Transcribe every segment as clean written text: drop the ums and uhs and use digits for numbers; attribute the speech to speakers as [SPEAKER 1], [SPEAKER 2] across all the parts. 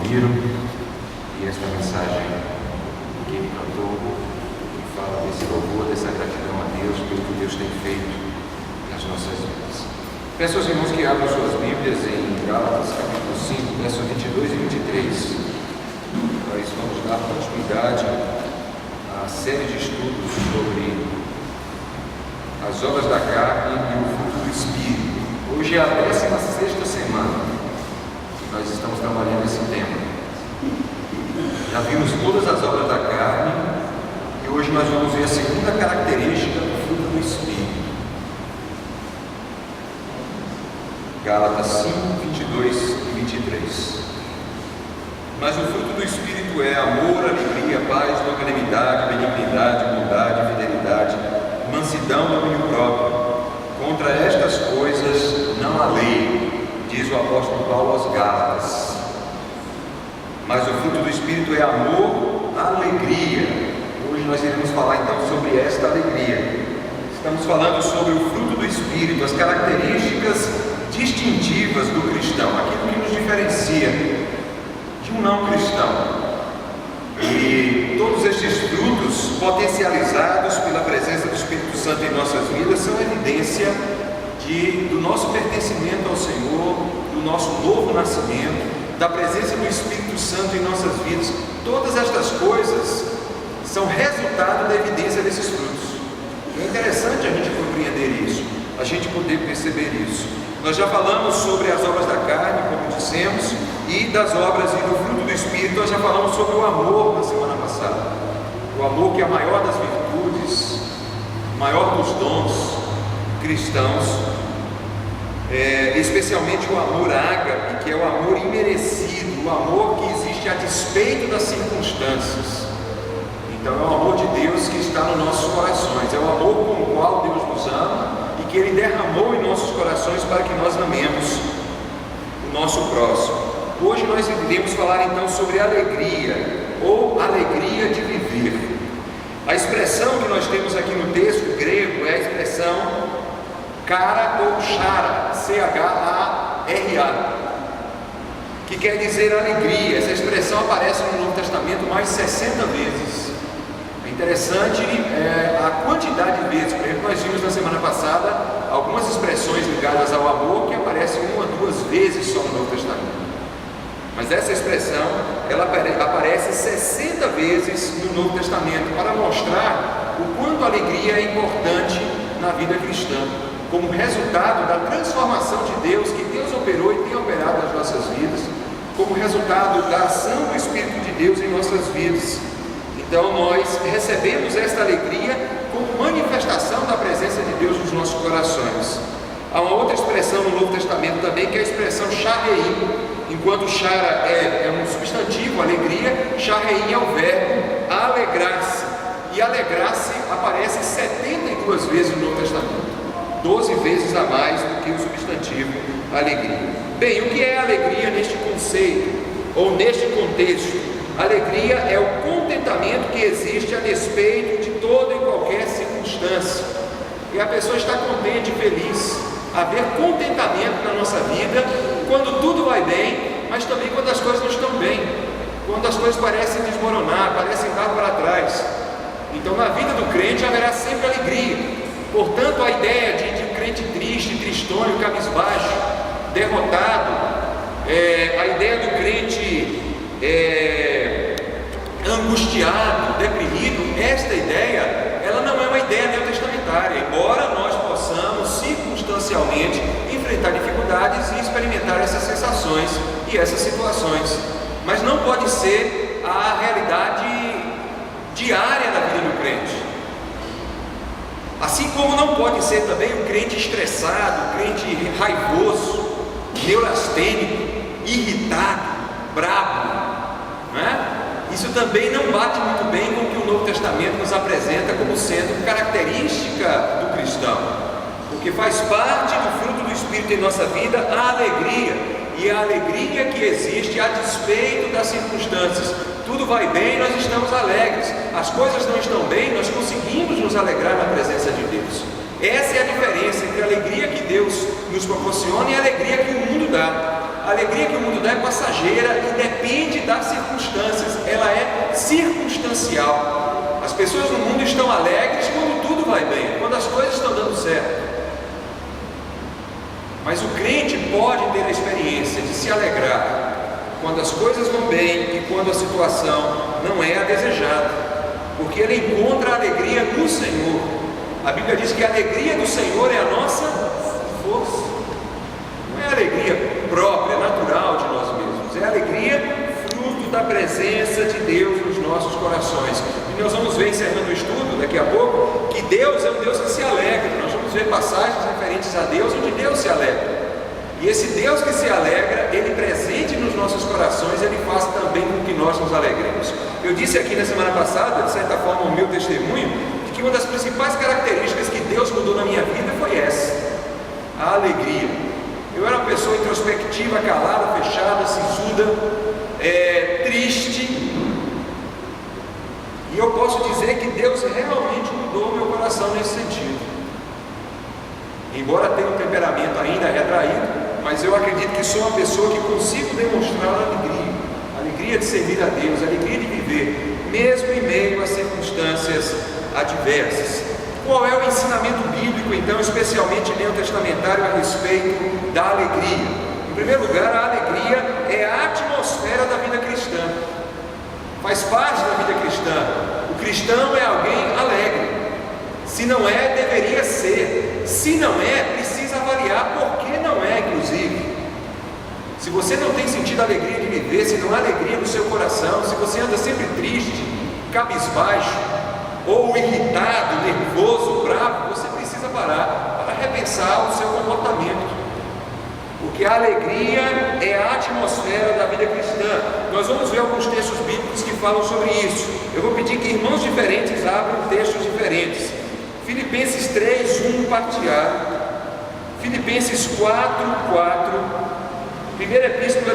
[SPEAKER 1] ouviram e esta mensagem que ele cantou, que fala desse louvor, dessa gratidão a Deus pelo que Deus tem feito nas nossas vidas. Peço aos irmãos que abram suas Bíblias em Gálatas, capítulo 5, versos 22 e 23. Nós vamos dar continuidade à série de estudos sobre as obras da carne e o fruto do Espírito. Hoje é a 16ª semana que nós estamos trabalhando esse tema. Já vimos todas as obras da carne e hoje nós vamos ver a segunda característica do fruto do Espírito. Gálatas 5, 22 e 23. Mas o fruto do Espírito é amor, alegria, paz, longanimidade, benignidade, bondade, fidelidade, mansidão, domínio próprio. Contra estas coisas não há lei, diz o apóstolo Paulo aos Gálatas. Mas o fruto do Espírito é amor, alegria. Hoje nós iremos falar então sobre esta alegria. Estamos falando sobre o fruto do Espírito, as características distintivas do cristão, aquilo que nos diferencia de um não cristão. E todos estes frutos, potencializados pela presença do Espírito Santo em nossas vidas, são evidência do nosso pertencimento ao Senhor, do nosso novo nascimento, da presença do Espírito Santo em nossas vidas. Todas estas coisas são resultado da evidência desses frutos. É interessante a gente compreender isso, a gente poder perceber isso. Nós já falamos sobre as obras da carne, como dissemos, e das obras e do fruto do Espírito. Nós já falamos sobre o amor na semana passada. O amor que é a maior das virtudes, o maior dos dons cristãos, especialmente o amor ágape, que é o amor imerecido, o amor que existe a despeito das circunstâncias. Então é o amor de Deus que está nos nossos corações, é o amor com o qual Deus nos ama e que Ele derramou em nossos corações para que nós amemos o nosso próximo. Hoje nós iremos falar então sobre alegria, ou alegria de viver. A expressão que nós temos aqui no texto grego é a expressão cara ou chara, C-H-A-R-A, que quer dizer alegria. Essa expressão aparece no Novo Testamento mais 60 vezes. É interessante a quantidade de vezes. Por exemplo, nós vimos na semana passada algumas expressões ligadas ao amor que aparecem uma ou duas vezes só no Novo Testamento. Mas essa expressão, ela aparece 60 vezes no Novo Testamento para mostrar o quanto a alegria é importante na vida cristã, como resultado da transformação de Deus que Deus operou e tem operado nas nossas vidas, como resultado da ação do Espírito de Deus em nossas vidas. Então nós recebemos esta alegria como manifestação da presença de Deus nos nossos corações. Há uma outra expressão no Novo Testamento também, que é a expressão charei. Enquanto chara é um substantivo, alegria, charei é o verbo alegrar-se. E alegrar-se aparece 72 vezes no Novo Testamento, 12 vezes a mais do que o substantivo alegria. Bem, o que é alegria neste conceito, ou neste contexto? Alegria é o contentamento que existe a despeito de toda e qualquer circunstância. E a pessoa está contente e feliz. Haver contentamento na nossa vida quando tudo vai bem, mas também quando as coisas não estão bem, quando as coisas parecem desmoronar, parecem dar para trás. Então na vida do crente haverá sempre alegria. Portanto, a ideia de um crente triste, tristonho, cabisbaixo, derrotado, a ideia do crente angustiado, deprimido, esta ideia, ela não é uma ideia neotestamentária, embora nós possamos circunstancialmente enfrentar dificuldades e experimentar essas sensações e essas situações, mas não pode ser a realidade diária da vida do crente. Assim como não pode ser também um crente estressado, um crente raivoso, neurastênico, irritado, bravo, não é? Isso também não bate muito bem com o que o Novo Testamento nos apresenta como sendo característica do cristão, porque faz parte do fruto do Espírito em nossa vida a alegria, e a alegria que existe a despeito das circunstâncias. Tudo vai bem, nós estamos alegres. As coisas não estão bem, nós conseguimos nos alegrar na presença de Deus. Essa é a diferença entre a alegria que Deus nos proporciona e a alegria que o mundo dá. A alegria que o mundo dá é passageira e depende das circunstâncias, ela é circunstancial. As pessoas no mundo estão alegres quando tudo vai bem, quando as coisas estão dando certo. Mas o crente pode ter a experiência de se alegrar quando as coisas vão bem e quando a situação não é a desejada, porque ele encontra a alegria no Senhor. A Bíblia diz que a alegria do Senhor é a nossa força. Não é a alegria própria, natural de nós mesmos, é a alegria fruto da presença de Deus nos nossos corações. E nós vamos ver, encerrando o estudo daqui a pouco, que Deus é um Deus que se alegra. Nós vamos ver passagens referentes a Deus onde Deus se alegra. E esse Deus que se alegra, Ele presente nos nossos corações, Ele faz também com que nós nos alegremos. Eu disse aqui na semana passada, de certa forma, o meu testemunho, de que uma das principais características que Deus mudou na minha vida foi essa: a alegria. Eu era uma pessoa introspectiva, calada, fechada, sisuda, triste. E eu posso dizer que Deus realmente mudou o meu coração nesse sentido. Embora tenha um temperamento ainda retraído, mas eu acredito que sou uma pessoa que consigo demonstrar a alegria de servir a Deus, a alegria de viver, mesmo em meio a circunstâncias adversas. Qual é o ensinamento bíblico, então, especialmente neotestamentário, a respeito da alegria? Em primeiro lugar, a alegria é a atmosfera da vida cristã, faz parte da vida cristã. O cristão é alguém alegre. Se não é, deveria ser. Se não é, precisa avaliar por que não é, inclusive. Se você não tem sentido a alegria de viver, se não há alegria no seu coração, se você anda sempre triste, cabisbaixo, ou irritado, nervoso, bravo, você precisa parar para repensar o seu comportamento. Porque a alegria é a atmosfera da vida cristã. Nós vamos ver alguns textos bíblicos que falam sobre isso. Eu vou pedir que irmãos diferentes abram textos diferentes. Filipenses 3:1 partilhado, Filipenses 4:4, primeira epístola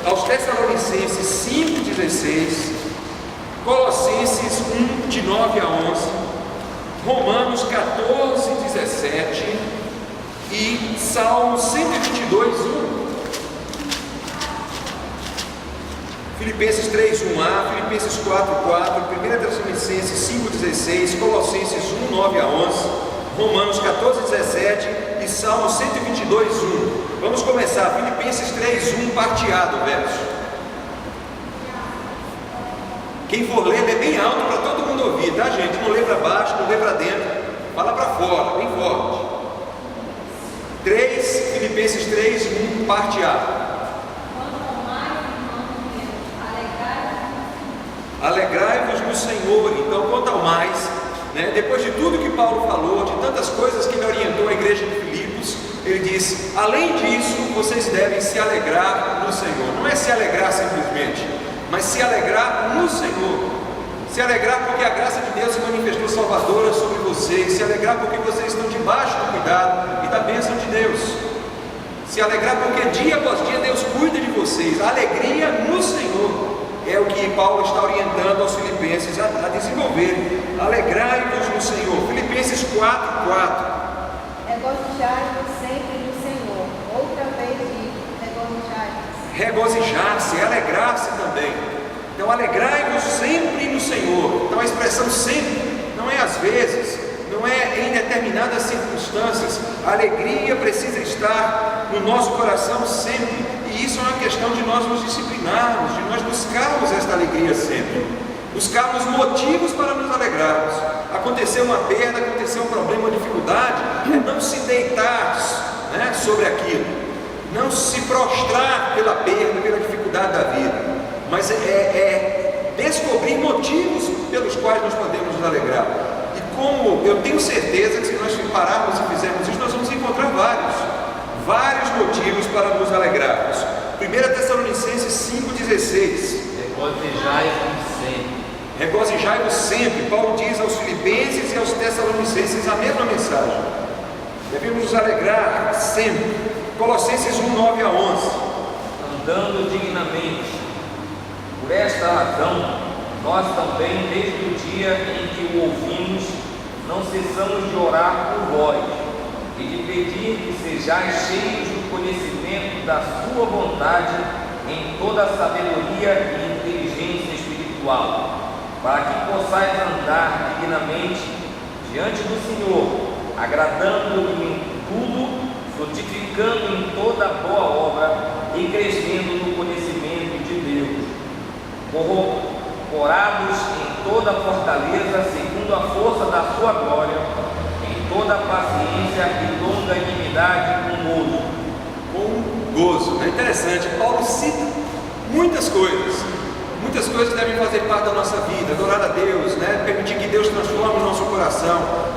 [SPEAKER 1] aos Tessalonicenses 5:16, Colossenses 1:9 a 11, Romanos 14:17 e Salmo 122:1. Filipenses 3:1a, Filipenses 4:4, 1 Tessalonicenses 5:16, Colossenses 1:9 a 11, Romanos 14:17 e Salmo 122:1. Vamos começar, Filipenses 3:1, parteado o verso. Quem for ler, lê bem alto para todo mundo ouvir, tá, gente? Não lê para baixo, não lê para dentro, fala para fora, bem forte. 3, Filipenses 3:1, parteado. Alegrai-vos no Senhor. Então, quanto ao mais, depois de tudo que Paulo falou, de tantas coisas que ele orientou a igreja de Filipos, ele diz: além disso, vocês devem se alegrar no Senhor. Não é se alegrar simplesmente, mas se alegrar no Senhor. Se alegrar porque a graça de Deus se manifestou salvadora sobre vocês. Se alegrar porque vocês estão debaixo do cuidado e da bênção de Deus. Se alegrar porque dia após dia Deus cuida de vocês. A alegria no Senhor é o que Paulo está orientando aos filipenses a desenvolver. Alegrai-vos no Senhor. Filipenses 4:4.
[SPEAKER 2] Regozijai-vos sempre no Senhor. Outra vez digo, regozijai-vos.
[SPEAKER 1] Regozijar-se, alegrar-se também. Então, alegrai-vos sempre no Senhor. Então, a expressão sempre não é às vezes, não é em determinadas circunstâncias. A alegria precisa estar no nosso coração sempre. E isso é uma questão de nós nos disciplinarmos, de nós buscarmos esta alegria sempre, buscarmos motivos para nos alegrarmos. Aconteceu uma perda, aconteceu um problema, uma dificuldade, é não se deitar sobre aquilo, não se prostrar pela perda, pela dificuldade da vida, mas é descobrir motivos pelos quais nós podemos nos alegrar. E como eu tenho certeza que se nós pararmos e fizermos isso, nós vamos encontrar vários motivos para nos alegrarmos. 1 Tessalonicenses 5:16.
[SPEAKER 3] Regozijai-vos sempre.
[SPEAKER 1] Regozijai-vos sempre. Paulo diz aos filipenses e aos tessalonicenses a mesma mensagem. Devemos nos alegrar sempre. Colossenses 1:9 a 11.
[SPEAKER 3] Andando dignamente. Por esta razão, nós também, desde o dia em que o ouvimos, não cessamos de orar por vós, e de pedir que sejais cheios do conhecimento da sua vontade em toda sabedoria e inteligência espiritual, para que possais andar dignamente diante do Senhor, agradando-lhe em tudo, frutificando em toda boa obra e crescendo no conhecimento de Deus, corroborados em toda fortaleza segundo a força da sua glória, em toda paciência e longanimidade com gozo.
[SPEAKER 1] Com gozo. É interessante, Paulo cita muitas coisas que devem fazer parte da nossa vida, adorar a Deus, permitir que Deus transforme o nosso coração.